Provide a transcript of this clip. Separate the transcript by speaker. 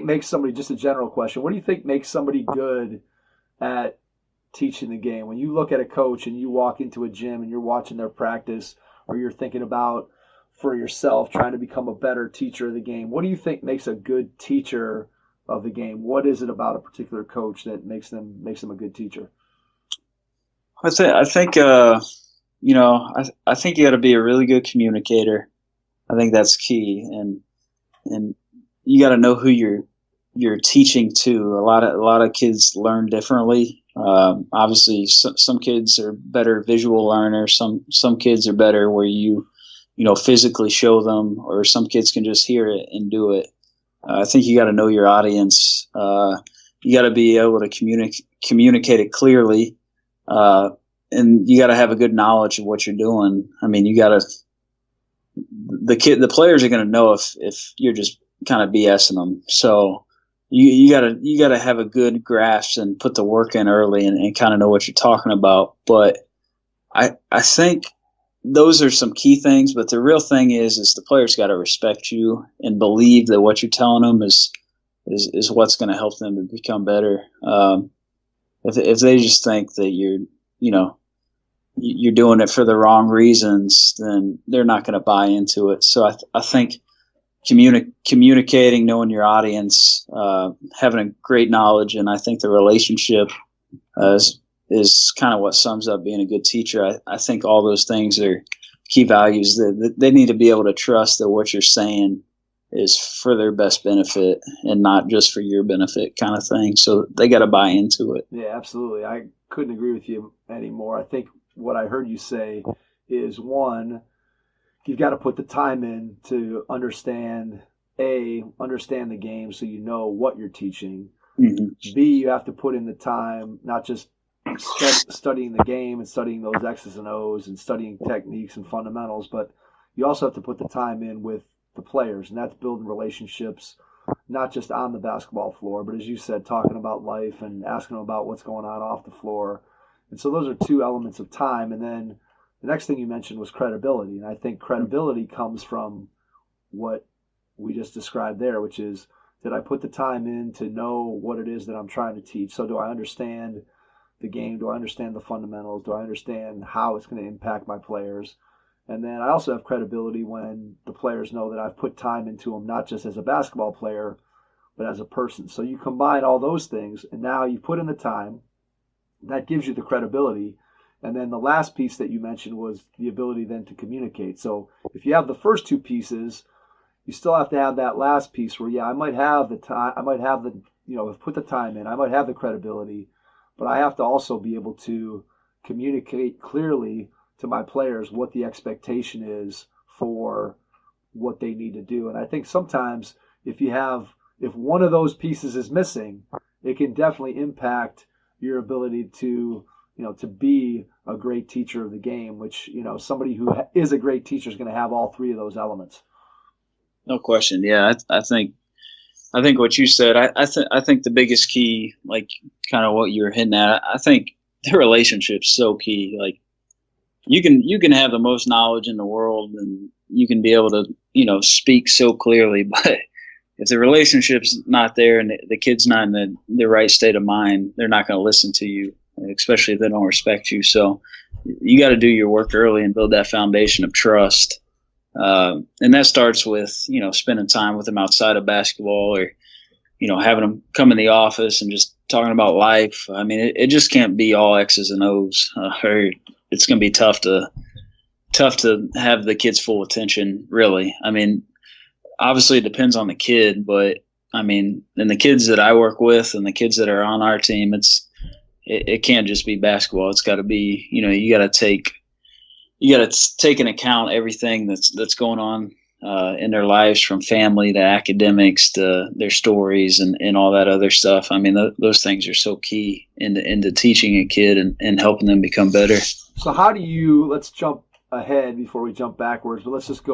Speaker 1: think makes somebody, just a general question, what do you think makes somebody good at teaching the game? When you look at a coach and you walk into a gym and you're watching their practice, or you're thinking about for yourself trying to become a better teacher of the game, what do you think makes a good teacher of the game? What is it about a particular coach that makes them a good teacher?
Speaker 2: I think I think you got to be a really good communicator. I think that's key, and you got to know who you're teaching to. A lot of kids learn differently. Obviously, some kids are better visual learners. Some kids are better where you physically show them, or some kids can just hear it and do it. I think you got to know your audience. You got to be able to communicate it clearly, and you got to have a good knowledge of what you're doing. I mean, the players are going to know if you're just kind of BSing them. So you gotta have a good grasp and put the work in early and kind of know what you're talking about. But I think those are some key things. But the real thing is the players got to respect you and believe that what you're telling them is what's going to help them to become better. If they just think that you're doing it for the wrong reasons, then they're not going to buy into it. So I think communicating, knowing your audience, having a great knowledge, and I think the relationship is kind of what sums up being a good teacher. I think all those things are key values that they need to be able to trust that what you're saying is for their best benefit and not just for your benefit kind of thing. So they got to buy into it.
Speaker 1: Yeah, absolutely. I couldn't agree with you anymore. I think what I heard you say is, one, you've got to put the time in to understand the game so you know what you're teaching.
Speaker 2: Mm-hmm.
Speaker 1: B, you have to put in the time, not just studying the game and studying those X's and O's and studying techniques and fundamentals, but you also have to put the time in with the players, and that's building relationships, not just on the basketball floor, but as you said, talking about life and asking them about what's going on off the floor. And so those are two elements of time. And then the next thing you mentioned was credibility. And I think credibility comes from what we just described there, which is, did I put the time in to know what it is that I'm trying to teach? So do I understand the game? Do I understand the fundamentals? Do I understand how it's going to impact my players? And then I also have credibility when the players know that I've put time into them, not just as a basketball player, but as a person. So you combine all those things, and now you put in the time. That gives you the credibility. And then the last piece that you mentioned was the ability then to communicate. So if you have the first two pieces, you still have to have that last piece where, yeah, I might have the time, I might have the, put the time in, I might have the credibility, but I have to also be able to communicate clearly to my players what the expectation is for what they need to do. And I think sometimes if one of those pieces is missing, it can definitely impact your ability to be a great teacher of the game, which, somebody who is a great teacher is going to have all three of those elements.
Speaker 2: No question. Yeah, I think what you said. I think the biggest key, like kind of what you were hinting at. I think the relationship's so key. Like you can have the most knowledge in the world, and you can be able to speak so clearly, but if the relationship's not there and the kid's not in the right state of mind, they're not going to listen to you, especially if they don't respect you. So you got to do your work early and build that foundation of trust. And that starts with, spending time with them outside of basketball, or, having them come in the office and just talking about life. I mean, it just can't be all X's and O's, or it's going to be tough to have the kids' full attention, really. I mean, obviously it depends on the kid, but I mean, and the kids that I work with and the kids that are on our team, it can't just be basketball. It's got to be, you got to take into account everything that's going on in their lives, from family to academics to their stories and all that other stuff. I mean, those things are so key into teaching a kid and helping them become better.
Speaker 1: So let's jump ahead before we jump backwards, but let's just go